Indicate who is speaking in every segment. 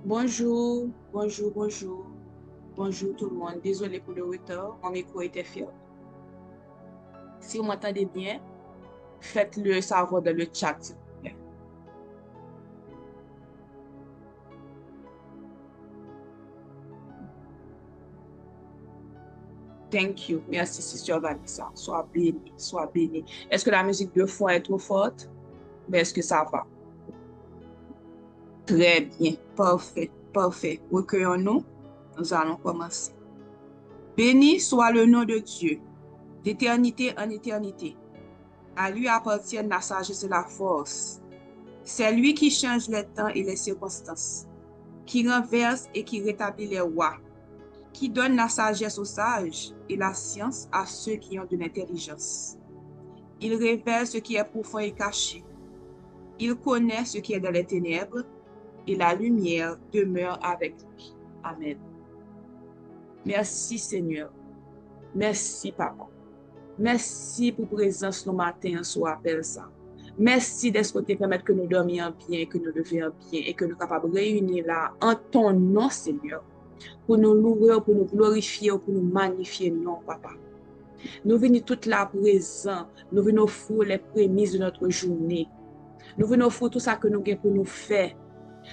Speaker 1: Bonjour, bonjour, bonjour, bonjour tout le monde. Désolé pour le retard, mon micro était fermé. Si vous m'entendez bien, faites-le savoir dans le chat, s'il vous plaît. Thank you. Merci, Sister Vanessa. Sois béni, sois béni. Est-ce que la musique de fond est trop forte? Mais est-ce que ça va? Très bien. Parfait, parfait. Recueillons-nous. Nous allons commencer. Béni soit le nom de Dieu, d'éternité en éternité. À lui appartiennent la sagesse et la force. C'est lui qui change les temps et les circonstances, qui renverse et qui rétablit les rois, qui donne la sagesse aux sages et la science à ceux qui ont de l'intelligence. Il révèle ce qui est profond et caché. Il connaît ce qui est dans les ténèbres et la lumière demeure avec lui. Amen. Merci Seigneur. Merci Papa. Merci pour présence le matin sur appel ça. Merci d'être te permettre que nous dormions bien, que nous levions bien et que nous sommes capables de réunir là en ton nom, Seigneur, pour nous louer, pour nous glorifier, pour nous magnifier, non, Papa. Nous venons toute là présent, nous venons offrir les prémices de notre journée. Nous venons offrir tout ça que nous avons pour nous faire.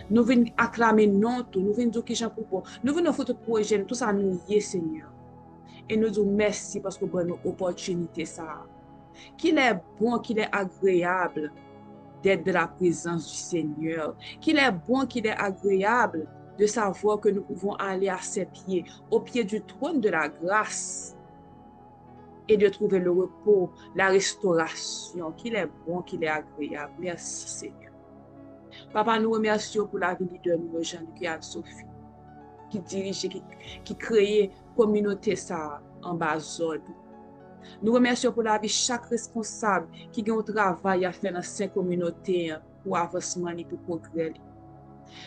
Speaker 1: Nous venons acclamer non tout, nous venons dire que j'en pour. Nous venons offrir tout projet, tout ça nous y est, Seigneur. Et nous disons merci parce que vous avez une opportunité, ça. Qu'il est bon, qu'il est agréable d'être de la présence du Seigneur. Qu'il est bon, qu'il est agréable de savoir que nous pouvons aller à ses pieds, au pied du trône de la grâce et de trouver le repos, la restauration. Qu'il est bon, qu'il est agréable. Merci Seigneur. Papa, nous remercions pour la vie de nous, Jean-Luc et Anne-Sophie, qui dirige, qui crée communauté ça en bas zone. Nous remercions pour la vie chaque responsable qui a un travail à faire dans cette communauté pour avancement et pour progrès.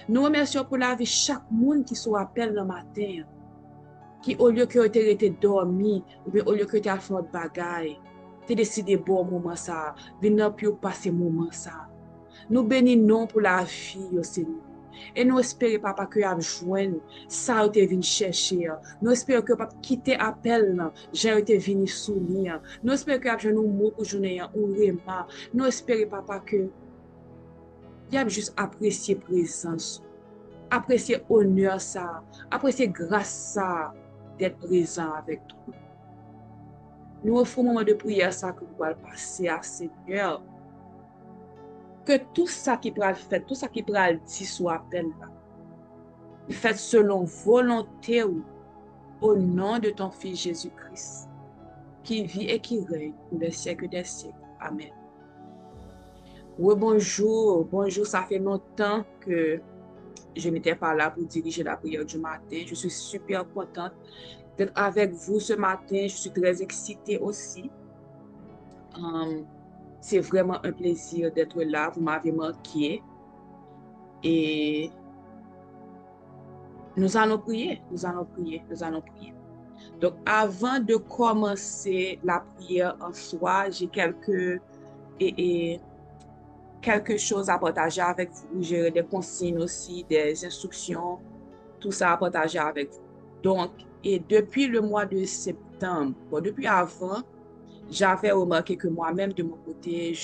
Speaker 1: Nous remercions pour la vie chaque monde qui se appelle le matin, qui au lieu que ait été dormi, ou bien au lieu que ait fait de bagaille, tu décidé bon moment ça, venir pour passer moment ça. Nous bénissons pour la vie, au Seigneur. Et nous espérons, papa, que vous joindre ça te venu chercher. Nous espérons que papa quitter appel, j'ai été venu souligner. Nous espérons que vous nous mot pour journée ou rema. Nous espérons, papa, que vous avez juste apprécié présence, apprécier honneur ça, apprécier grâce ça d'être présent avec toi. Nous offrons un moment de prière ça que vous allez passer à Seigneur. Que tout ça qui pourra le faire, tout ça qui pourra le dire soit appel là. Faites selon volonté ou au nom de ton Fils Jésus-Christ, qui vit et qui règne pour les siècles des siècles. Amen. Oui, bonjour. Bonjour, ça fait longtemps que je n'étais pas là pour diriger la prière du matin. Je suis super contente d'être avec vous ce matin. Je suis très excitée aussi. C'est vraiment un plaisir d'être là. Vous m'avez manqué. Et nous allons prier, nous allons prier, nous allons prier. Donc, avant de commencer la prière en soi, j'ai quelque chose à partager avec vous. J'ai des consignes aussi, des instructions, tout ça à partager avec vous. Donc, et depuis le mois de septembre, bon, depuis avant, j'avais remarqué que moi-même, de mon côté,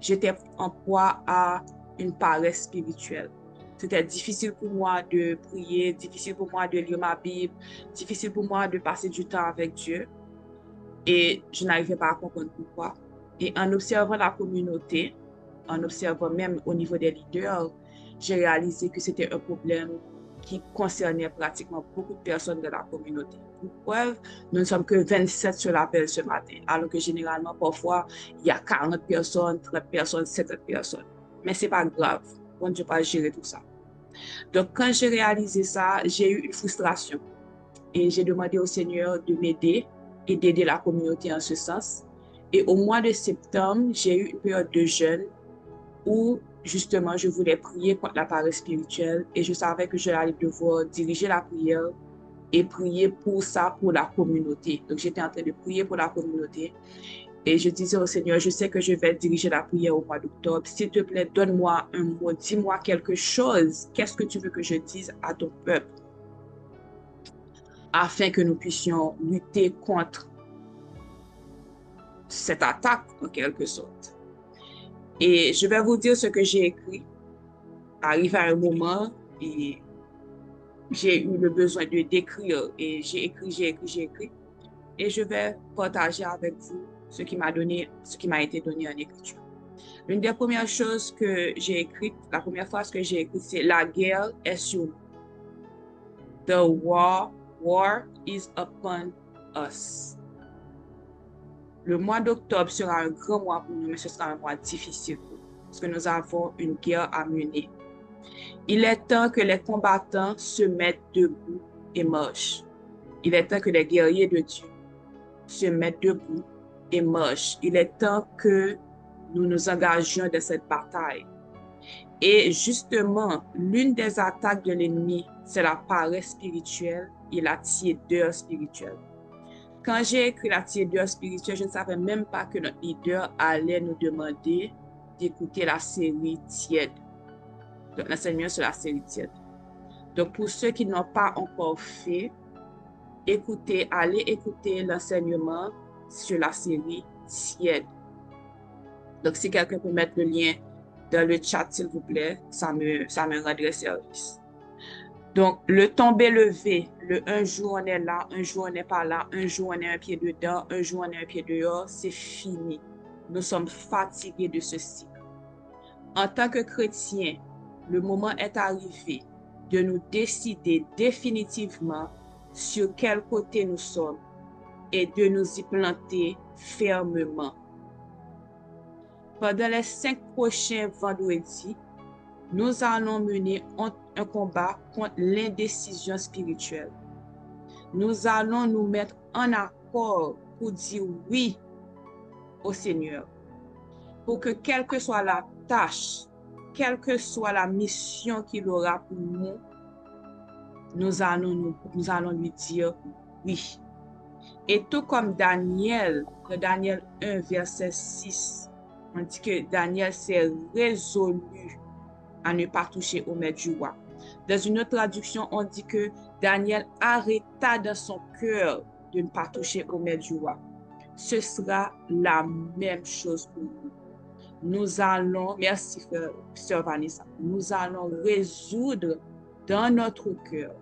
Speaker 1: j'étais en proie à une paresse spirituelle. C'était difficile pour moi de prier, difficile pour moi de lire ma Bible, difficile pour moi de passer du temps avec Dieu. Et je n'arrivais pas à comprendre pourquoi. Et en observant la communauté, en observant même au niveau des leaders, j'ai réalisé que c'était un problème qui concernait pratiquement beaucoup de personnes de la communauté. Pour preuve, nous ne sommes que 27 sur l'appel ce matin, alors que généralement, parfois, il y a 40 personnes, 30 personnes, 50 personnes. Mais ce n'est pas grave. On ne peut pas gérer tout ça. Donc, quand j'ai réalisé ça, j'ai eu une frustration. Et j'ai demandé au Seigneur de m'aider et d'aider la communauté en ce sens. Et au mois de septembre, j'ai eu une période de jeûne où justement je voulais prier contre la paresse spirituelle et je savais que j'allais devoir diriger la prière et prier pour ça, pour la communauté. Donc j'étais en train de prier pour la communauté Et je disais au Seigneur, je sais que je vais diriger la prière au mois d'octobre. S'il te plaît, donne-moi un mot, dis-moi quelque chose. Qu'est-ce que tu veux que je dise à ton peuple afin que nous puissions lutter contre cette attaque en quelque sorte. Et je vais vous dire ce que j'ai écrit. Arrive à un moment et j'ai eu le besoin de d'écrire et j'ai écrit. Et je vais partager avec vous ce qui m'a été donné en écriture. L'une des premières choses que j'ai écrites, la première phrase que j'ai écrite, c'est la guerre est sur nous. The war is upon us. Le mois d'octobre sera un grand mois pour nous, mais ce sera un mois difficile pour nous, parce que nous avons une guerre à mener. Il est temps que les combattants se mettent debout et marchent. Il est temps que les guerriers de Dieu se mettent debout et marchent. Il est temps que nous nous engagions dans cette bataille. Et justement, l'une des attaques de l'ennemi, c'est la paresse spirituelle et la tiédeur spirituelle. Quand j'ai écrit la tiédeur spirituelle, je ne savais même pas que notre leader allait nous demander d'écouter la série tiède. Donc, l'enseignement sur la série tiède. Donc, pour ceux qui n'ont pas encore fait, allez écouter l'enseignement sur la série tiède. Donc, si quelqu'un peut mettre le lien dans le chat, s'il vous plaît, ça me rendrait service. Donc, le tomber-lever, le un jour on est là, un jour on n'est pas là, un jour on est un pied dedans, un jour on est un pied dehors, c'est fini. Nous sommes fatigués de ce cycle. En tant que chrétiens, le moment est arrivé de nous décider définitivement sur quel côté nous sommes et de nous y planter fermement. Pendant les 5 prochains vendredis, nous allons mener un combat contre l'indécision spirituelle. Nous allons nous mettre en accord pour dire oui au Seigneur. Pour que quelle que soit la tâche, quelle que soit la mission qu'il aura pour nous, nous allons lui dire oui. Et tout comme Daniel, dans Daniel 1, verset 6, on dit que Daniel s'est résolu à ne pas toucher au maître du roi. Dans une autre traduction, on dit que Daniel arrêta dans son cœur de ne pas toucher au maître du roi. Ce sera la même chose pour nous. Nous allons, merci Sœur Vanessa, nous allons résoudre dans notre cœur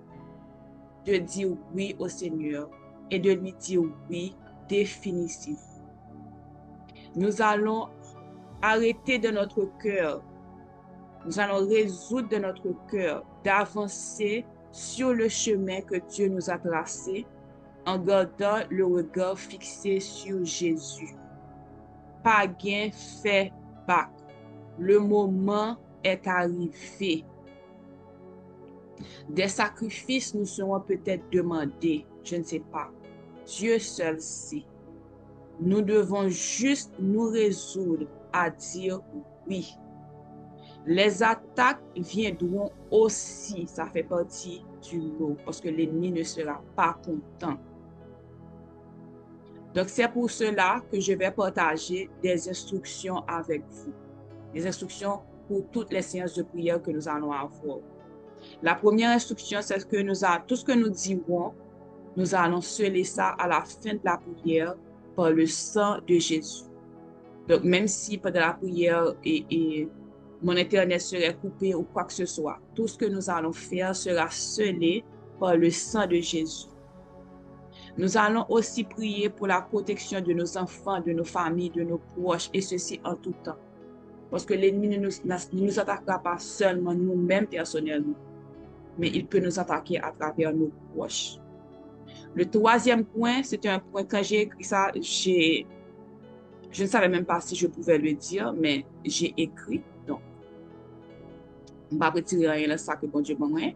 Speaker 1: de dire oui au Seigneur et de lui dire oui définitivement. Nous allons arrêter de notre cœur, nous allons résoudre de notre cœur d'avancer sur le chemin que Dieu nous a tracé en gardant le regard fixé sur Jésus. Pas gain fait bac. Le moment est arrivé. Des sacrifices nous seront peut-être demandés, je ne sais pas. Dieu seul sait. Nous devons juste nous résoudre à dire oui. Les attaques viendront aussi, ça fait partie du lot, parce que l'ennemi ne sera pas content. Donc, c'est pour cela que je vais partager des instructions avec vous. Des instructions pour toutes les séances de prière que nous allons avoir. La première instruction, c'est que tout ce que nous dirons, nous allons sceller ça à la fin de la prière par le sang de Jésus. Donc, même si pendant la prière mon Internet serait coupé ou quoi que ce soit, tout ce que nous allons faire sera scellé par le sang de Jésus. Nous allons aussi prier pour la protection de nos enfants, de nos familles, de nos proches, et ceci en tout temps. Parce que l'ennemi ne nous attaquera pas seulement nous-mêmes personnellement, mais il peut nous attaquer à travers nos proches. Le troisième point, c'est un point, quand j'ai écrit ça, je ne savais même pas si je pouvais le dire, mais j'ai écrit. Donc, on ne va pas retirer rien de ça que bon Dieu m'a dit.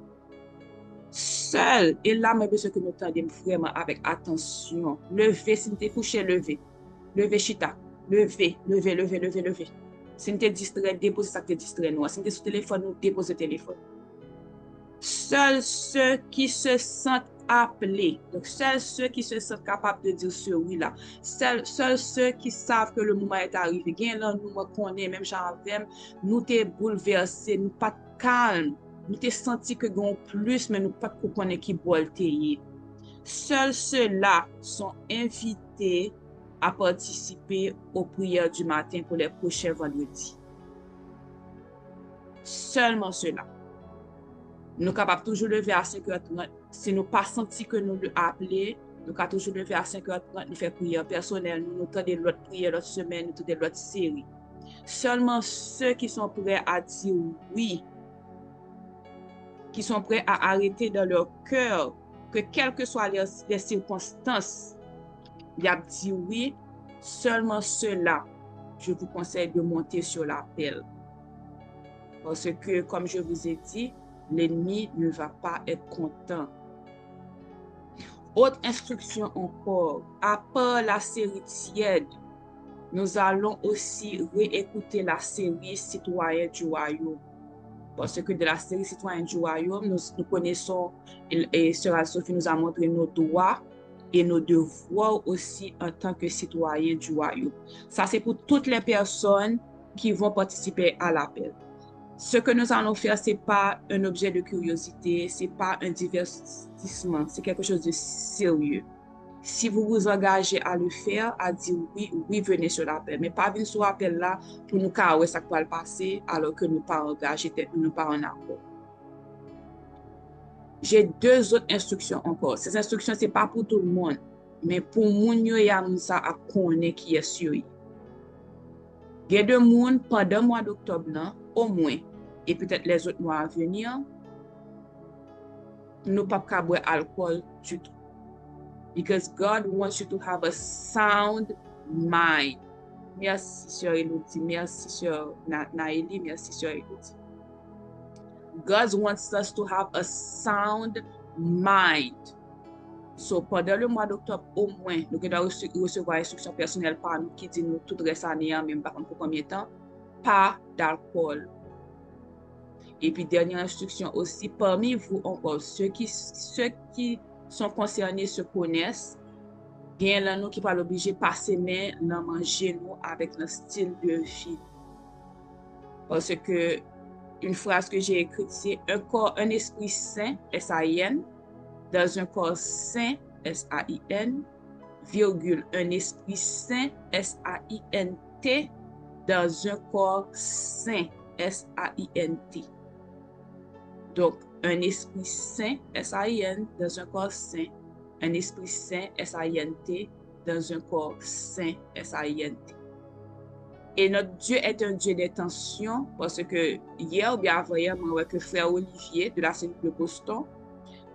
Speaker 1: Seul, et là, je besoin que nous tendons vraiment avec attention. Levez, si nous t'es couché, levez. Levez, chita. Levez. Si nous t'es distrait, déposez ça que t'es distrait. Si nous t'es sur le téléphone, nous déposez le téléphone. Seuls ceux qui se sentent appeler. Donc, seuls ceux qui se sentent capables de dire ce oui-là. Seuls ceux qui savent que le moment est arrivé. Gen là, nous me connaissons, même Jean-Vem, nous t'es bouleversés, nous pas calme. Nous t'es senti que gon plus, mais nous pas connaître qui boit te. Seuls ceux-là sont invités à participer aux prières du matin pour les prochains vendredis. Seulement ceux-là. Nous sommes capables toujours lever à 5h30. Si nous pas senti que nous le appelé, nous sommes toujours lever à 5h30, nous faire prière personnelle, nous entendons l'autre prière l'autre semaine, nous entendons l'autre série. Seulement ceux qui sont prêts à dire oui, qui sont prêts à arrêter dans leur cœur, que quelles que soient les circonstances, il a dit oui, seulement ceux-là, je vous conseille de monter sur l'appel. Parce que, comme je vous ai dit, l'ennemi ne va pas être content. Autre instruction encore, à part la série tiède, nous allons aussi réécouter la série Citoyens du Royaume. Parce que de la série Citoyens du Royaume, nous connaissons, et Sœur Sophie nous a montré nos droits et nos devoirs aussi en tant que citoyens du Royaume. Ça, c'est pour toutes les personnes qui vont participer à l'appel. Ce que nous allons faire, ce n'est pas un objet de curiosité, ce n'est pas un divertissement, c'est quelque chose de sérieux. Si vous vous engagez à le faire, à dire oui, oui, venez sur l'appel. Mais pas venir sur l'appel là pour nous carrer ça qui va le passer alors que nous ne pas engagés, nous ne pas en accord. J'ai 2 autres instructions encore. Ces instructions, ce n'est pas pour tout le monde, mais pour moun yo ya ça à connaître qui est sûr. Il y a des gens pendant le mois d'octobre, au moins, et peut-être les autres mois à venir, nous ne pouvons pas boire alcool du tout. Because God wants you to have a sound mind. Merci, Sœur Elodie. Merci, Sœur Naëli. Merci, Sœur Elodie. God wants us to have a sound mind. So, pendant le mois d'octobre, au moins, nous devons recevoir instruction personnelle par nous qui dit nous tout reste année, même pas pour combien de temps, pas d'alcool. Et puis, dernière instruction aussi, parmi vous encore, ceux qui sont concernés se connaissent, bien là, nous qui pas obligé de passer main dans manger nous avec notre style de vie. Parce que, une phrase que j'ai écrite, c'est un esprit saint, S-A-I-N, dans un corps saint, S-A-I-N, virgule, un esprit saint, S-A-I-N-T, dans un corps saint, S-A-I-N-T. Donc, un esprit saint, S-A-I-N, dans un corps saint, un esprit saint, S-A-I-N-T, dans un corps saint, S-A-I-N-T. Et notre Dieu est un Dieu d'intention, parce que hier ou bien avant-hier, moi, avec le frère Olivier de la cellule de Boston,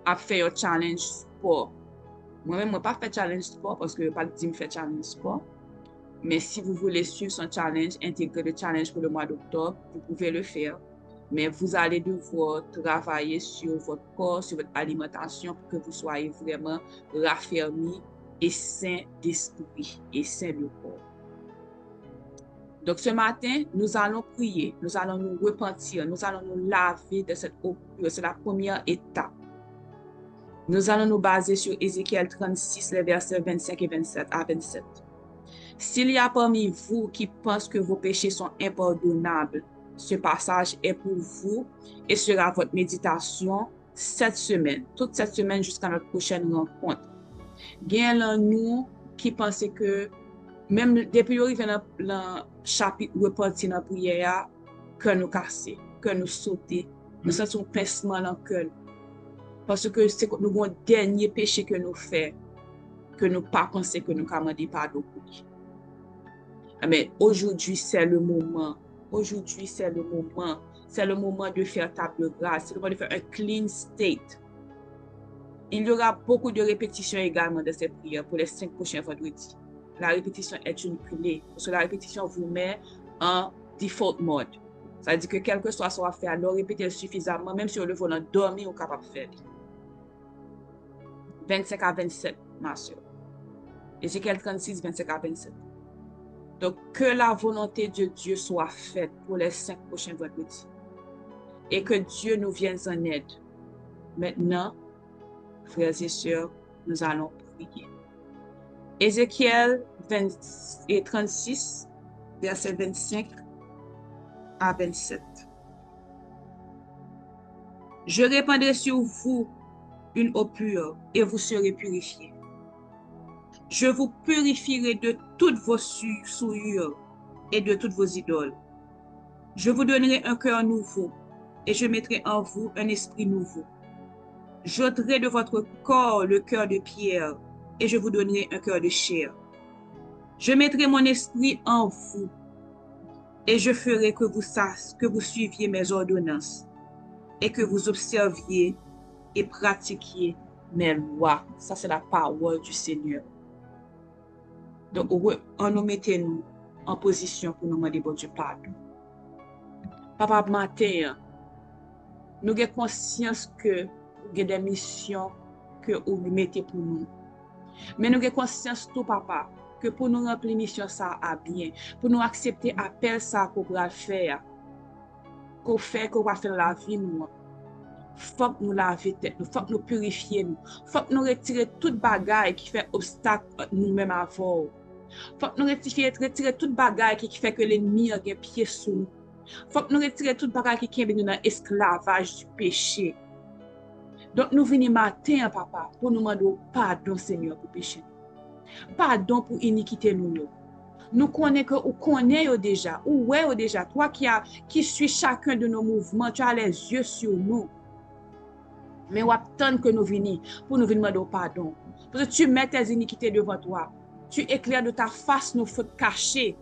Speaker 1: a fait un challenge sport. Moi-même, je n'ai pas fait challenge sport parce que je n'ai pas dit que je fais challenge sport. Mais si vous voulez suivre son challenge, intégrer le challenge pour le mois d'octobre, vous pouvez le faire. Mais vous allez devoir travailler sur votre corps, sur votre alimentation pour que vous soyez vraiment raffermis et sains d'esprit et sains de corps. Donc ce matin, nous allons prier, nous allons nous repentir, nous allons nous laver de cette eau pure. C'est la première étape. Nous allons nous baser sur Ézéchiel 36, les versets 25 et 27 à 27. S'il y a parmi vous qui pensent que vos péchés sont impardonnables, ce passage est pour vous et sera votre méditation cette semaine, toute cette semaine jusqu'à notre prochaine rencontre. Bien là, nous qui pensons que même depuis arriver dans le chapitre reparti dans la prière, que nous casser, que nous sauter, nous sentons un pincement dans le cœur. Parce que c'est nous avons dernier péché que nous faisons, que nous pas pensé que nous avons demandé pardon pour lui. Mais aujourd'hui, c'est le moment. Aujourd'hui, c'est le moment. C'est le moment de faire table rase. C'est le moment de faire un clean state. Il y aura beaucoup de répétitions également de cette prière pour les 5 prochains vendredis. La répétition est une clé. Parce que la répétition vous met en default mode. Ça veut dire que quel que soit ce qu'on va faire, alors répéter suffisamment, même si on le volant dormir, on est capable de faire. 25 à 27, ma soeur. Ézéchiel 36, 25 à 27. Donc, que la volonté de Dieu soit faite pour les 5 prochains vendredis. Et que Dieu nous vienne en aide. Maintenant, frères et sœurs, nous allons prier. Ézéchiel 36, versets 25 à 27. Je répandrai sur vous une eau pure et vous serez purifiés. Je vous purifierai de toutes vos souillures et de toutes vos idoles. Je vous donnerai un cœur nouveau et je mettrai en vous un esprit nouveau. J'ôterai de votre corps le cœur de pierre et je vous donnerai un cœur de chair. Je mettrai mon esprit en vous et je ferai que vous suiviez mes ordonnances et que vous observiez et pratiquiez mes lois. Ça, c'est la parole du Seigneur. Donc, on nous mettez-nous en position pour nous demander bon Dieu pardon. Papa, matin, nous avons conscience que nous avons des missions que vous mettez pour nous. Mais nous avons conscience tout, papa, que pour nous remplir mission ça à bien, pour nous accepter appel ça qu'on va faire, qu'on va faire la vie nous. Faut que nous laver tête, faut que nous purifier nous, faut que nous retirer toute bagaille qui fait obstacle nous-mêmes avant. Faut que nous retirer toute bagaille qui fait que l'ennemi a des pieds sous nous. Faut que nous retirer toute bagaille qui est dans l'esclavage du péché. Donc nous venons matin, papa, pour nous demander pardon, Seigneur, pour péché. Pardon pour iniquité nous. Nous connaissons que ou connaissons déjà, ou ouais déjà, toi qui suis chacun de nos mouvements, tu as les yeux sur nous. Mais on attend que nous venions pour nous venir demander pardon. Parce que tu mets tes iniquités devant toi. Tu éclaires de ta face nos fautes cachées.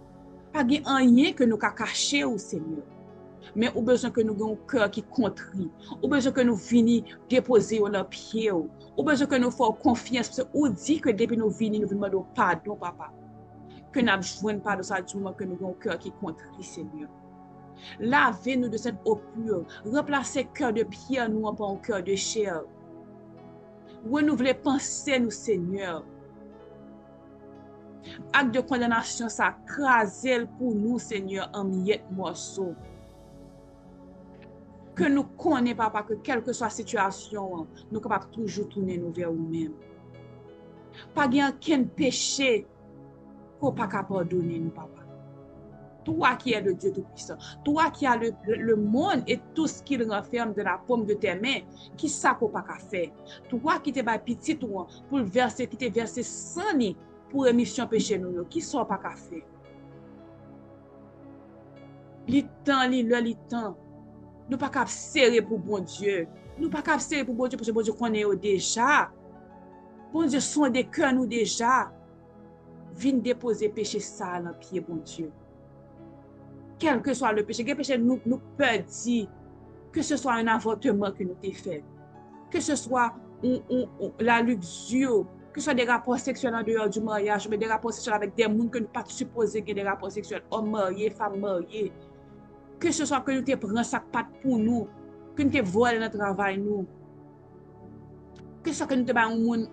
Speaker 1: Pas de rien que nous avons caché au Seigneur. Mais au besoin que nous ayons un cœur qui contrit. Au besoin que nous venions déposer nos pieds. Au besoin que nous fassions confiance. Parce que on dit que depuis nous venons demander pardon, papa. Que nous ne jouons pas de ça du moment que nous avons un cœur qui contrit, Seigneur. Lavez-nous de cette eau pure. Remplacez cœur de pierre nous par un cœur de chair. Renouvelez pensées nous, Seigneur. Acte de condamnation, ça crase pour nous, Seigneur, en miettes morceaux. Que nous connaissons, papa, que quelle que soit la situation, nous sommes capables toujours tourner nous vers nous-mêmes. Pas de aucun péché qu'on pas pardonner nous, papa. Toi qui es le Dieu Tout-Puissant, toi qui as le monde et tout ce qu'il renferme de la paume de tes mains, qui ça qu'on pas faire? Toi qui t'es petit pour verser, qui t'es versé sans ni pour rémission péché nous, qui ça pas faire? Le temps, nous pas cap serrer pour bon Dieu. Nous pas cap serrer pour bon Dieu parce que bon Dieu connaît déjà. Bon Dieu sonde des cœurs nous déjà. Viens déposer péché ça dans pied bon Dieu. Quel que soit le péché, nous peut dire que ce soit un avortement que nous t'ai fait, que ce soit la luxure, que ce soit des rapports sexuels en dehors du mariage, mais des rapports sexuels avec des gens que nous ne pas supposés qu'il y ait des rapports sexuels, hommes mariés, femmes mariées, que ce soit que nous t'ai pris sac pat pour nous, que nous t'ai volé notre travail nous, que ce soit que nous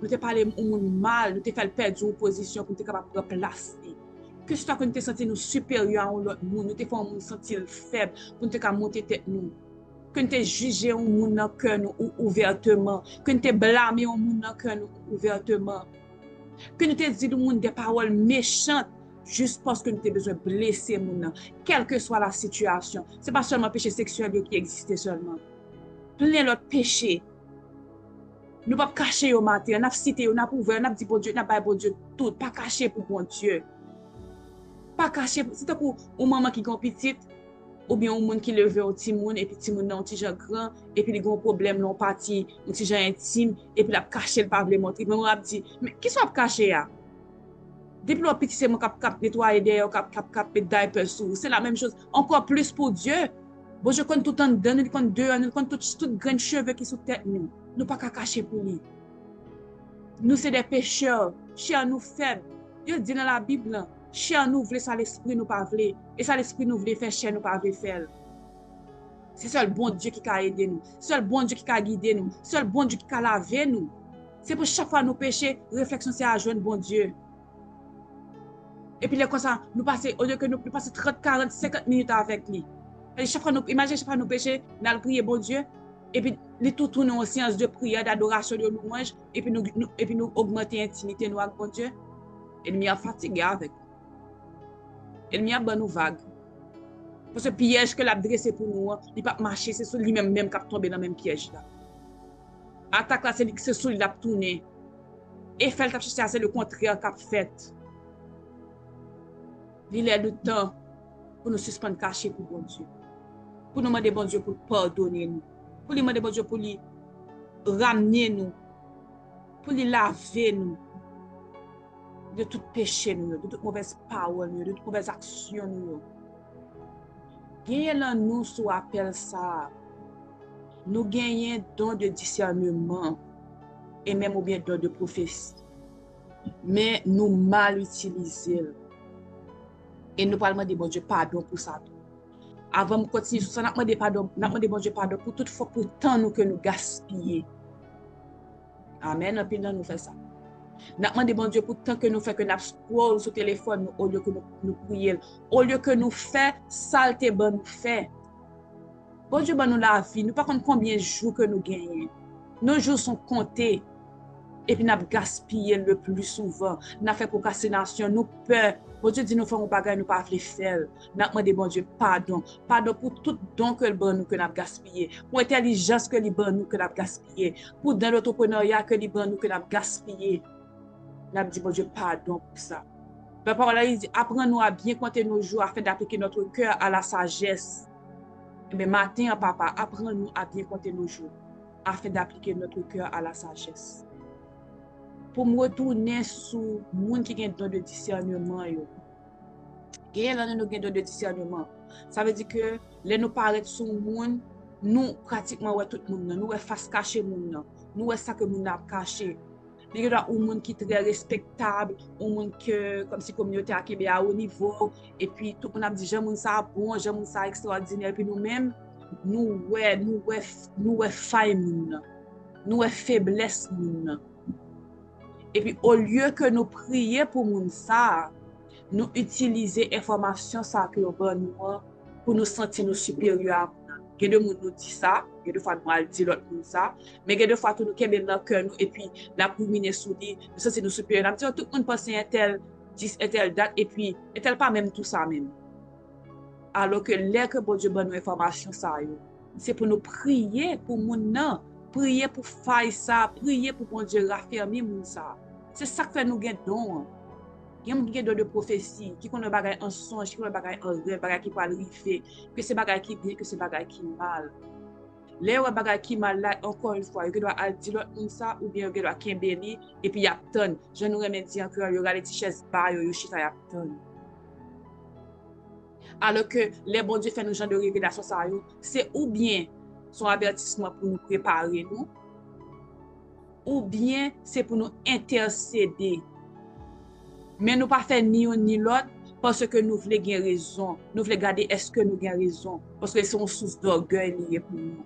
Speaker 1: t'ai parlé au monde mal, nous t'ai fait perdre une position pour nous t'ai capable de replacer. Que ce soit que nous te senti nous supérieurs à l'autre monde, nous te faisons nous sentir faibles pour nous monter tête nous. Que nous te jugé un monde dans cœur nous ouvertement, que nous te blâmé un monde dans cœur nous ouvertement. Que nous te dit au monde des paroles méchantes juste parce que nous avons besoin de blesser monde, quelle que soit la situation. C'est pas seulement le péché sexuel qui existe seulement. Plein d'autres péchés. Nous ne pouvons pas cacher au matin, on a cité, on a ouvert, on a dit bon Dieu, on a pas bon Dieu tout, pas cacher pour bon Dieu. Pas caché, c'était pour une maman qui est petite, ou bien un monde qui leve au petit monde, et puis petit monde un petit gens grand, et puis il y a un problème, non parti, un petit gens intime, et puis il a caché le pas le montrer. Mais on a dit, mais qui soit caché là? Depuis le petit, c'est mon cap nettoyer d'ailleurs, cap mettre diaper sous. C'est la même chose, encore plus pour Dieu. Bon, je compte tout en dedans, je compte deux, je compte tout grand cheveux qui sont tête nous. Nous pas cacher pour lui. Nous c'est des pécheurs, chers nous faibles. Dieu dit dans la Bible. Cher nous voulait ça l'esprit nous pas voulait et ça l'esprit nous voulait faire cher nous pas voulait faire. C'est seul bon Dieu qui a aidé nous, seul bon Dieu qui a guidé nous, seul bon Dieu qui a lavé nous. C'est pour chaque fois nous pécher, réflexion c'est à joindre bon Dieu. Et puis comme ça nous passer au lieu que nous passer 30, 40, 50 minutes avec lui. Et chaque fois nous imagine chaque fois nous pécher, nous prier bon Dieu et puis les tout tourner en séance de prière, d'adoration, de louange, et puis nous augmenter l'intimité nous avec bon Dieu. Ennemi a fatigué avec. Ennemi a bon nous vague. Parce que le piège que l'a dressé pour nous, il ne peut pas marcher, c'est sur lui-même qui a tombé dans le même piège là. Attaque là, c'est sur lui qui a tourné. Et fait le c'est le contraire qu'a fait. Il est le temps pour nous suspendre caché pour bon Dieu. Pour nous demander bon Dieu pour pardonner nous. Pour lui demander bon Dieu pour lui ramener nous. Pour lui laver nous. De tout péché nous, de toute mauvaise parole nous, de toute mauvaise action nous. Gagnez nous sous appel ça. Nous gagnons don de discernement et même ou bien don de prophétie. Mais nous mal utilisons. Et nous parlons de bon Dieu pardon pour ça. Avant de continuer sur ça, nous demandons bon Dieu pardon pour toute fois, pour tant nous que nous gaspillons. Amen. Et puis nous faisons ça. Nous demandons bon Dieu pour tant que nous faisons que nous scroll sur le téléphone au lieu que nous prions. Au lieu que nous faisons saleté, bon nous faisons. Bon Dieu, bon nous la vie. Nous ne savons pas combien de jours que nous gagnons. Nos jours sont comptés. Et puis nous avons gaspillé le plus souvent. Nous avons fait procrastination, nous peur. Bon Dieu dit nous faisons des bagages, nous ne pouvons pas les faire. Nous avons demandé bon Dieu pardon. Pardon pour tout don que nous avons gaspillé. Pour l'intelligence que nous avons gaspillé. Pour dans l'entrepreneuriat que nous avons gaspillé. Nous avons dit bon Dieu pardon pour ça. La parole il dit apprends-nous à bien compter nos jours afin d'appliquer notre cœur à la sagesse. Mais matin, papa, apprends-nous à bien compter nos jours afin d'appliquer notre cœur à la sagesse. Pour me retourner sur le monde qui a un don de discernement. Et là, nous avons un don de discernement. Ça veut dire que les nous paraître sur le monde, nous pratiquement ouais tout le monde, nous ouais face caché le monde, nous ouais ça que nous avons caché. Il y a un monde qui est très respectable, un monde que comme si la communauté a été à haut niveau, et puis tout le monde a dit j'aime ça bon, j'aime ça extraordinaire, et puis nous-mêmes, nous ouais faille monde, nous ouais faiblesse monde. Et puis, au lieu que nous prions pour moun ça, nous utilisons l'information ça que nous avons pour nous sentir nous supérieurs. Il y a des gens qui nous disent ça, il y a des fois nous disons l'autre monde ça, mais il y a des fois nous sommes dans le cœur et puis la poumine sous lui, nous sommes nous supérieurs. Tout le monde pense à un tel date et puis un tel pas même tout ça même. Alors que l'air que bon Dieu donne nous information ça, c'est pour nous prier pour moun nan, prier pour faire ça, prier pour bon Dieu raffermir moun ça. C'est ça que fait nous gagner don. Il y a un don de prophétie, qui connaît bagay en songe, qui connaît bagay en rêve, bagay qui peut arriver, que c'est bagay qui bien, que c'est bagay qui mal. Les bagay qui mal là, encore une fois, il doit dire l'autre ça, ou bien il doit kembeni, et puis il y a tonne. Je nous remercie encore, il y aura les t-shirts bas, il y a tonne. Alors que les bons dieux font nos gens de révélation, c'est ou bien son avertissement pour nous préparer, nous, ou bien c'est pour nous intercéder. Mais nous ne pas faire ni un ni l'autre parce que nous voulons gagner raison. Nous voulons garder est-ce que nous gagnons raison. Parce que c'est une source d'orgueil lié pour nous.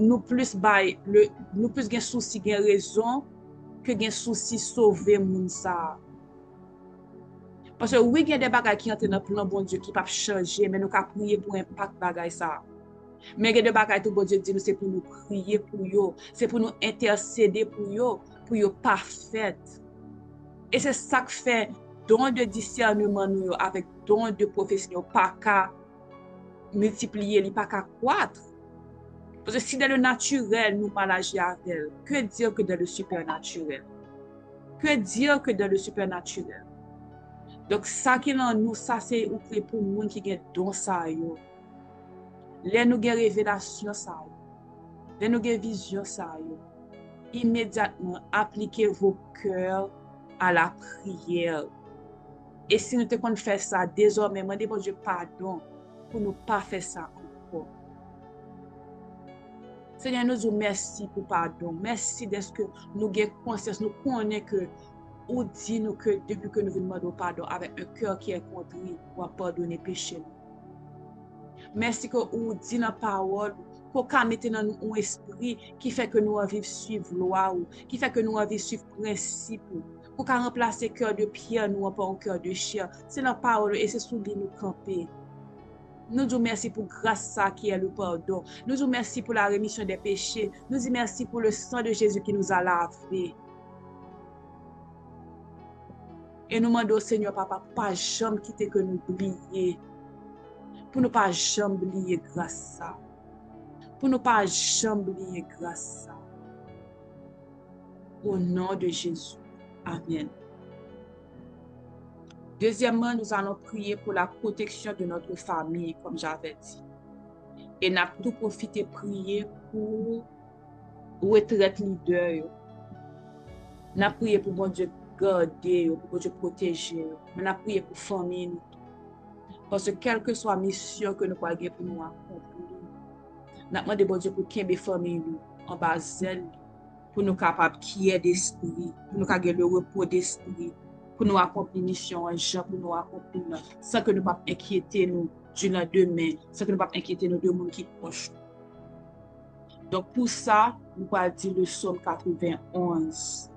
Speaker 1: Nous plus gain souci gain raison que gain souci sauver moun ça. Parce que oui, il y a des bagages qui entrent dans le plan bon Dieu qui ne peuvent pas changer, mais nous pouvons prier pour impact bagage ça. Mais il y a des bagages que bon Dieu dit, c'est pour nous prier pour eux, c'est pour nous intercéder pour eux parfaits. Et c'est ça que fait don de discernement nous avec don de prophétie, pas qu'à multiplier, pas qu'à croître. Parce que si dans le naturel, nous mal agir avec elle, que dire que dans le supernaturel? Que dire que dans le supernaturel? Donc, ça qui est en nous, ça c'est pour les gens qui ont don ça. Les nous avons révélation ça. Les nous avons vision ça. Immédiatement, appliquez vos cœurs à la prière. Et si nous devons faire ça, désormais, demandez bon Dieu pardon pour ne pas faire ça encore. Seigneur, nous vous merci pour pardon. Merci d'être que nous avons conscience, nous connaissons que ou dit nous que depuis que nous vous demandons pardon avec un cœur qui est contrit pour pardonner péché. Merci que vous dit dans la parole qu'on mette dans nous un esprit qui fait que nous vivons suivre loi qui fait que nous vivons suivre principe pour remplacer cœur de pierre nous par un cœur de chair. C'est la parole et c'est sous lui nous camper. Nous disons merci pour grâce ça qui est le pardon. Nous disons merci pour la rémission des péchés. Nous disons merci pour le sang de Jésus qui nous a lavés. Et nous demandons au Seigneur, papa, pas jamais quitter que nous oublier. Pour ne pas jamais oublier grâce ça. Pour ne pas jamais oublier grâce ça. Au nom de Jésus. Amen. Deuxièmement, nous allons prier pour la protection de notre famille, comme j'avais dit. Et nous avons tout profité prier pour retraite leader. Nous avons prié pour bon Dieu garder, pour bon Dieu protéger. Nous avons prié pour famille. Parce que quelle que soit la mission que nous avons pour nous accomplir, nous avons demandé bon Dieu pour qu'il y ait famille en bas zèle, pour nous capables qui est d'esprit, pour nous avoir le repos d'esprit, pour nous accomplir mission en gens, pour nous accomplir sans que nous ne pas inquiéter nous du lendemain, sans que nous ne pas inquiéter nous de monde qui proche. Donc pour ça, nous allons dire le psaume 91.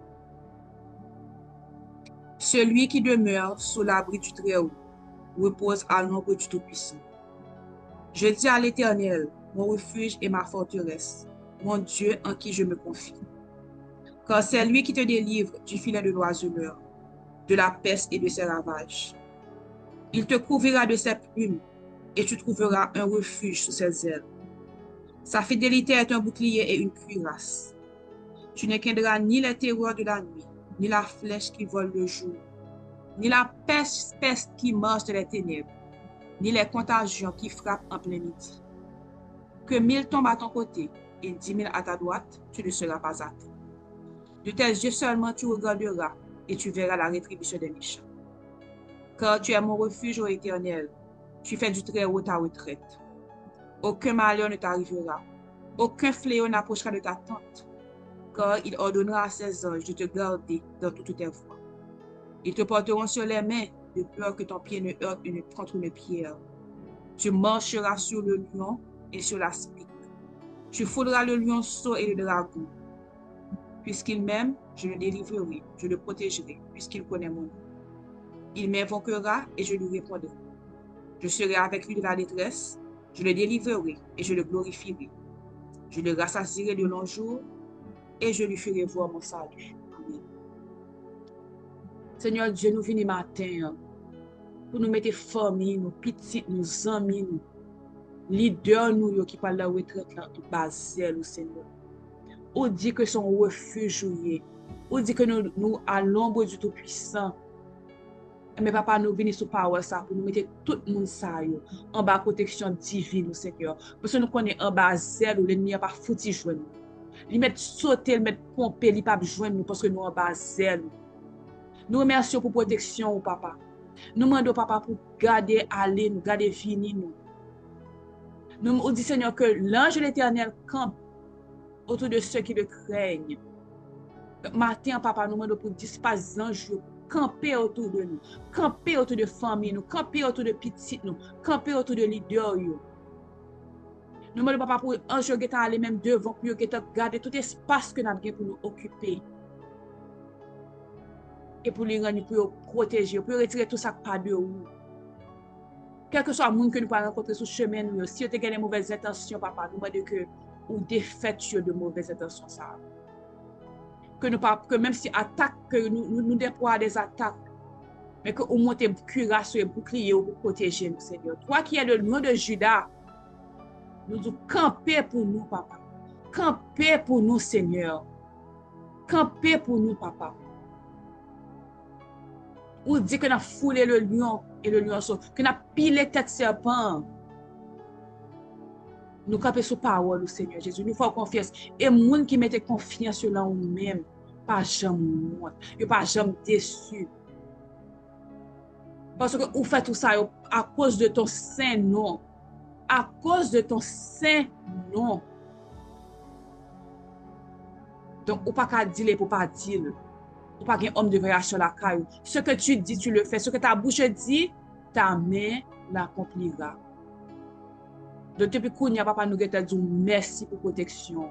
Speaker 1: Celui qui demeure sous l'abri du Très-Haut repose à l'ombre du Tout-Puissant. Je dis à l'Éternel, mon refuge et ma forteresse, mon Dieu en qui je me confie. Car c'est lui qui te délivre du filet de l'oiseleur, de la peste et de ses ravages. Il te couvrira de ses plumes et tu trouveras un refuge sous ses ailes. Sa fidélité est un bouclier et une cuirasse. Tu ne craindras ni les terreurs de la nuit, ni la flèche qui vole le jour, ni la peste qui marche dans les ténèbres, ni les contagions qui frappent en plein midi. Que 1000 tombent à ton côté et 10 000 à ta droite, tu ne seras pas atteint. De tes yeux seulement tu regarderas et tu verras la rétribution des méchants. Car tu es mon refuge, ô Éternel, tu fais du Très-Haut ta retraite. Aucun malheur ne t'arrivera, aucun fléau n'approchera de ta tente, car il ordonnera à ses anges de te garder dans toutes tes voies. Ils te porteront sur les mains, de peur que ton pied ne heurte contre une pierre. Tu marcheras sur le lion et sur la spique. Tu fouleras le lionceau et le dragon. Puisqu'il m'aime, je le délivrerai, je le protégerai, puisqu'il connaît mon nom. Il m'invoquera et je lui répondrai. Je serai avec lui de la détresse, je le délivrerai et je le glorifierai. Je le rassasierai de longs jours et je lui ferai voir mon salut. Amen. Seigneur Dieu, nous venons matin pour nous mettre famille, nos petits, nos amis, nous, leaders, nous qui parlent de la retraite, basée au Seigneur. On dit que son refuge, on dit que nous à l'ombre du Tout-Puissant. Mais papa, nous venons sous parole ça pour nous mettre tout le monde ça en bas protection divine, Seigneur. Parce que nous connaissons en bas zèle où l'ennemi n'a pas foutu joindre nous. Il met sauter, il met pomper, il pas joindre nous parce que nous en bas zèle. Nous remercions pour protection, papa. Nous demandons, papa, pour garder aller, nous garder venir nous. Nous disons, Seigneur, que l'ange de l'Éternel campe autour de ceux qui le craignent. Matin, papa, nous demandons pour disparaître l'ange, camper autour de nous, camper autour de famille, nous, camper autour de petites, nous, camper autour de leaders. Nous demandons, papa, pour l'ange qui aller même devant, pour garder tout espace que nous avons pour nous occuper. Et pour les rendre, pour protéger, pour retirer tout ça pas de nous. Quel que soit le monde que nous pouvons rencontrer sur le chemin, si vous avez des mauvaises intentions, papa, nous demandons que vous défaites de mauvaises intentions. Ça. Que même si attaque, que nous déployons des attaques, mais que vous montez cuirasse et bouclier pour protéger nous, Seigneur. Toi qui es le nom de Judas, nous devons camper pour nous, papa. Camper pour nous, Seigneur. Camper pour nous, papa. Ou dit que nous avons foulé le lion et le lionceau, que nous avons pilé tête serpent. Nous camper sous parole, Seigneur Jésus. Nous faisons confiance. Et les gens qui mettent confiance en nous-mêmes, pas jamais mort, pas jamais déçu. Parce que vous faites tout ça à cause de ton saint nom. À cause de ton saint nom. Donc, vous ne pouvez pas dire pour pas dire. Ou pas qu'un homme de voyage sur la caille. Ce que tu dis, tu le fais. Ce que ta bouche dit, ta main l'accomplira. Donc, depuis qu'on n'y a pas nous dit merci pour protection.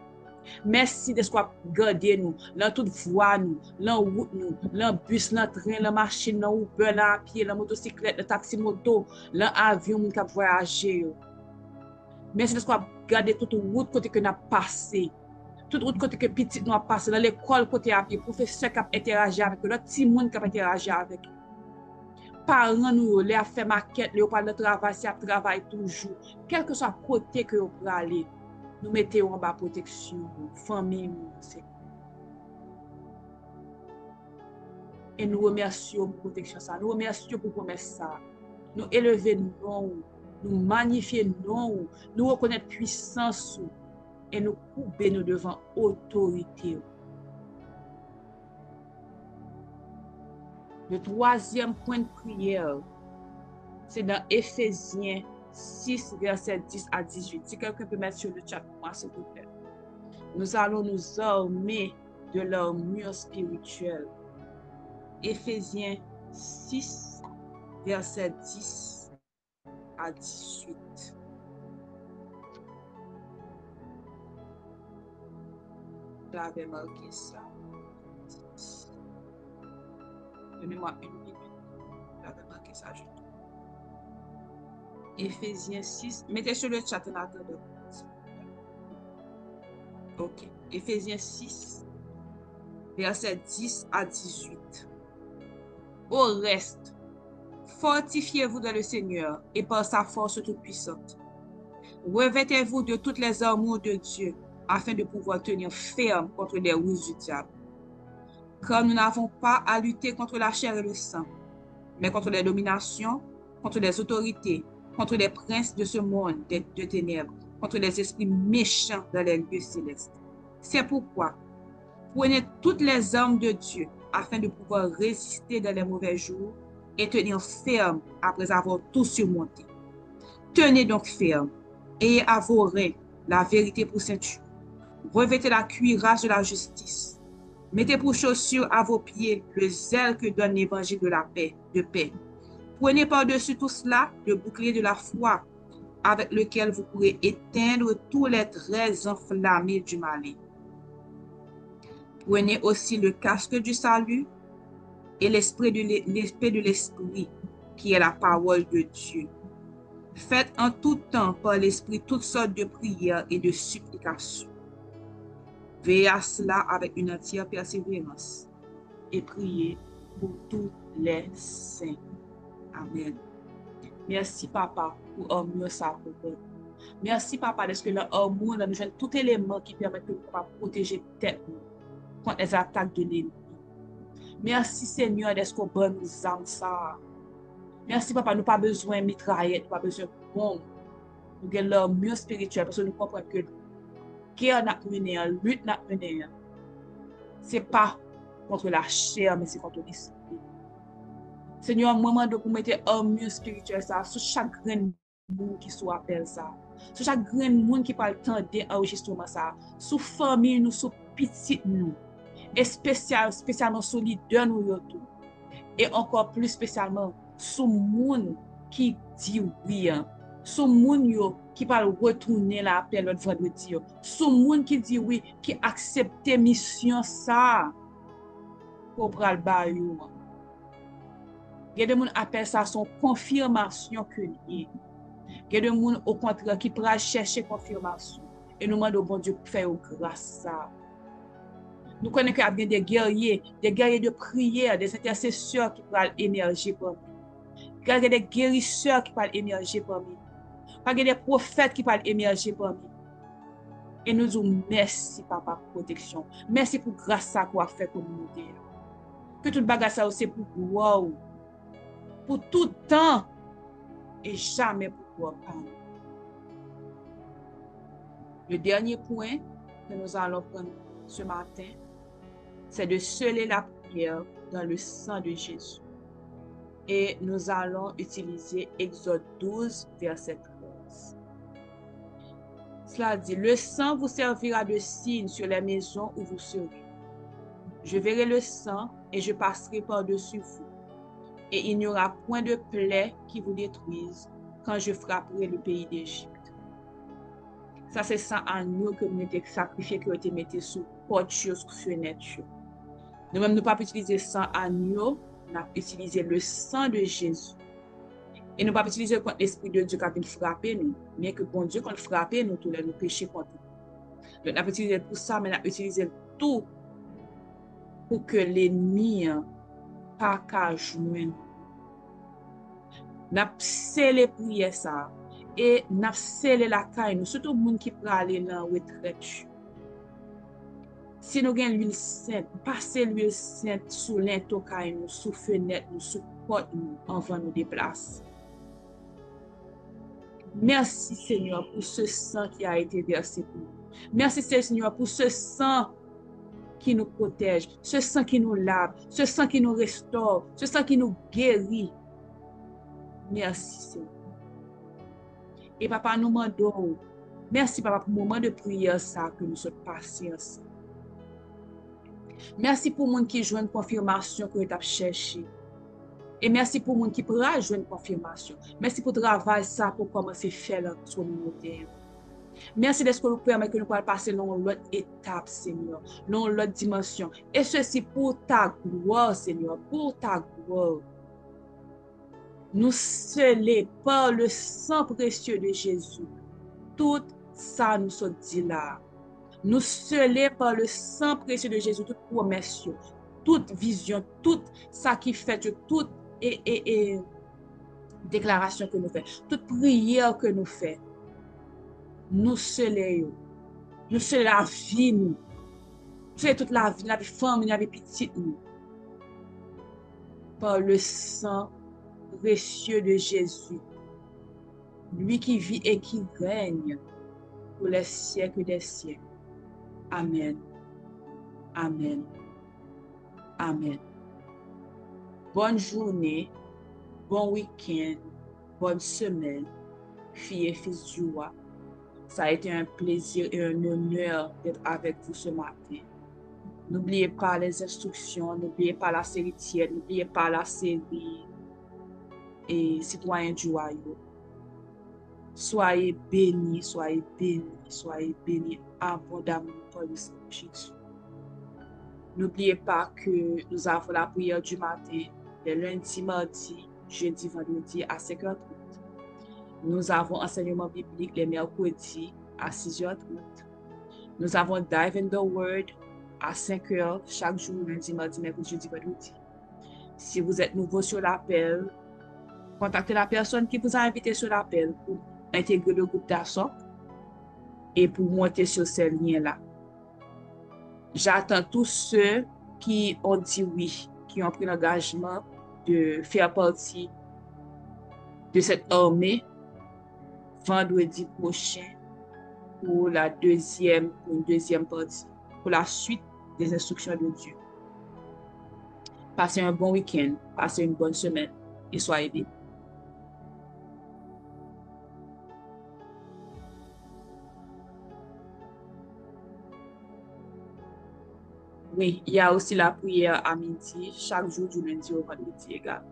Speaker 1: Merci de ce qu'on garder nous, dans toute voie nous, dans route nous, dans bus, dans train, dans machine, dans Uber, dans pied, dans motocyclette, dans taxi moto, dans avion, nous qui voyager. Merci de ce qu'on garder toute route côté que nous passé. Toute route côté que petit nous a passé, dans l'école côté à pied, professeur qui a interagi avec eux, l'autre petit monde qui a interagi avec eux. Parents nous, les a fait maquette, les parlent de travail, si a travail toujours. Quel que soit côté que vous pouvez aller, nous mettons en bas protection, famille, et nous remercions pour protection ça. Nous remercions pour promesse ça. Nous élever non, nous magnifier non, nous reconnaître puissance et nous couper nous devant autorité. Le troisième point de prière, c'est dans Éphésiens 6, verset 10 à 18. Si quelqu'un peut mettre sur le chat pour moi, s'il vous plaît. Nous allons nous armer de l'armure spirituelle. Éphésiens 6, verset 10 à 18. J'avais marqué ça. Donnez-moi une minute. J'avais marqué ça. Éphésiens 6. Mettez sur le chat en attendant. Ok. Éphésiens 6, verset 10 à 18. Au reste, fortifiez-vous dans le Seigneur et par sa force toute puissante. Revêtez-vous de toutes les armures de Dieu afin de pouvoir tenir ferme contre les ruses du diable. Car nous n'avons pas à lutter contre la chair et le sang, mais contre les dominations, contre les autorités, contre les princes de ce monde de ténèbres, contre les esprits méchants dans les lieux célestes. C'est pourquoi, prenez toutes les armes de Dieu afin de pouvoir résister dans les mauvais jours et tenir ferme après avoir tout surmonté. Tenez donc ferme, ayez à vos reins la vérité pour ceinture. Revêtez la cuirasse de la justice. Mettez pour chaussures à vos pieds le zèle que donne l'évangile de la paix, de paix. Prenez par-dessus tout cela le bouclier de la foi, avec lequel vous pourrez éteindre tous les traits enflammés du malin. Prenez aussi le casque du salut et l'esprit de l'esprit, qui est la parole de Dieu. Faites en tout temps par l'esprit toutes sortes de prières et de supplications. Veillez à cela avec une entière persévérance et priez pour tous les saints. Amen. Merci, Papa, pour armure ça pour nous. Merci, Papa, parce que l'armure, nous avons tout élément qui permet de protéger tête contre les attaques de l'ennemi. Merci, Seigneur, d'être qu'on bonne nous armes ça. Merci, Papa, nous pas besoin de mitraillette, nous pas besoin de bombe. Nous avons l'armure spirituelle parce que nous comprenons que guerre n'a mené, lutte n'a mené. Ce n'est pas contre la chair, mais c'est contre l'esprit. Seigneur, moment de vous mettre armure spirituelle ça, sur chaque grain monde qui soit appel ça, sur chaque grain monde qui parle tant d'enregistrement ça, sur famille nous, sur petit nous, et spécialement sur leader nous tout, et encore plus spécialement sur monde qui dit oui, sur monde qui parle retourner l'appel l'autre vendredi, sur monde qui dit oui, qui accepte mission ça pour pral bayou. Il y a des gens qui appellent ça son confirmation que lié. Il y a des gens au contraire qui pourraient chercher confirmation. Et nous demandons au bon Dieu pour faire grâce ça. Nous connaissons qu'il y a bien des guerriers de prière, des intercesseurs qui pourraient émerger pour nous. Il y a des guérisseurs qui pourraient émerger pour nous. Il y a des prophètes qui pourraient émerger pour nous. Et nous disons merci, Papa, pour protection. Merci pour grâce ça qu'on a fait pour nous. Que tout bagage ça aussi pour gloire. Pour tout temps et jamais pour parler. Le dernier point que nous allons prendre ce matin, c'est de sceller la prière dans le sang de Jésus. Et nous allons utiliser Exode 12, verset 13. Cela dit, le sang vous servira de signe sur les maisons où vous serez. Je verrai le sang et je passerai par-dessus vous. Et il n'y aura point de plaie qui vous détruise quand je frapperai le pays d'Égypte. Ça, c'est sang agneau que nous avons sacrifié, que nous avons mis sous porte, sous fenêtre. Nous-mêmes, nous ne pouvons pas utiliser sang agneau, nous avons utilisé le sang de Jésus. Et nous ne pouvons pas utiliser contre l'Esprit de Dieu qui a frappé nous, mais que bon Dieu, quand il frappe nous, tous les nous péchés contre nous. Donc, nous avons utilisé tout ça, mais nous avons utilisé tout pour que l'ennemi pas qu'à joindre. Nous avons scellé prière ça. Et nous avons scellé la caille, nous, surtout les gens qui peuvent aller dans la retraite. Si nous avons l'huile sainte, passez l'huile sainte sous l'into caille, nous, sous fenêtre, nous, sous porte, nous, avant nous déplacer. Merci Seigneur pour ce sang qui a été versé pour nous. Merci Seigneur pour ce sang qui nous protège, ce sang qui nous lave, ce sang qui nous restaure, ce sang qui nous guérit. Merci Seigneur. Et papa, nous demandons, merci papa pour le moment de prière ça que nous sommes passés ensemble. Merci pour les gens qui jouent une confirmation que nous avons cherché. Et merci pour les gens qui pourra jouer une confirmation. Merci pour le travail ça pour commencer à faire sur le terrain. Merci de ce que nous permettez que nous puissions passer dans l'autre étape, Seigneur, dans l'autre dimension. Et ceci pour ta gloire, Seigneur, pour ta gloire. Nous scellés par le sang précieux de Jésus. Tout ça nous sommes dit là. Nous scellés par le sang précieux de Jésus, toute promesse, toute vision, tout ça qui fait, toute déclaration que nous faisons, toute prière que nous faisons. Nous scellons. Nous scellons la vie, nous. Nous scellons toute la vie, la vie femme, la vie petite, nous. Par le sang précieux de Jésus. Lui qui vit et qui règne pour les siècles des siècles. Amen. Amen. Amen. Bonne journée, bon week-end, bonne semaine, filles et fils du roi. Ça a été un plaisir et un honneur d'être avec vous ce matin. N'oubliez pas les instructions, n'oubliez pas la série tiède, n'oubliez pas la série et citoyens du royaume. Soyez bénis, soyez bénis, soyez bénis abondamment par le Seigneur Jésus. N'oubliez pas que nous avons la prière du matin, les lundis, mardis, jeudi, vendredi à 5h30. Nous avons enseignement biblique les mercredis à 6h30. Nous avons Dive in the Word à 5h chaque jour, lundi, mardi, mercredi, jeudi, vendredi. Si vous êtes nouveau sur l'appel, contactez la personne qui vous a invité sur l'appel pour intégrer le groupe d'assaut et pour monter sur ces liens-là. J'attends tous ceux qui ont dit oui, qui ont pris l'engagement de faire partie de cette armée vendredi prochain pour une deuxième partie, pour la suite des instructions de Dieu. Passez un bon week-end, passez une bonne semaine et soyez bénis. Oui, il y a aussi la prière à midi, chaque jour du lundi au vendredi également.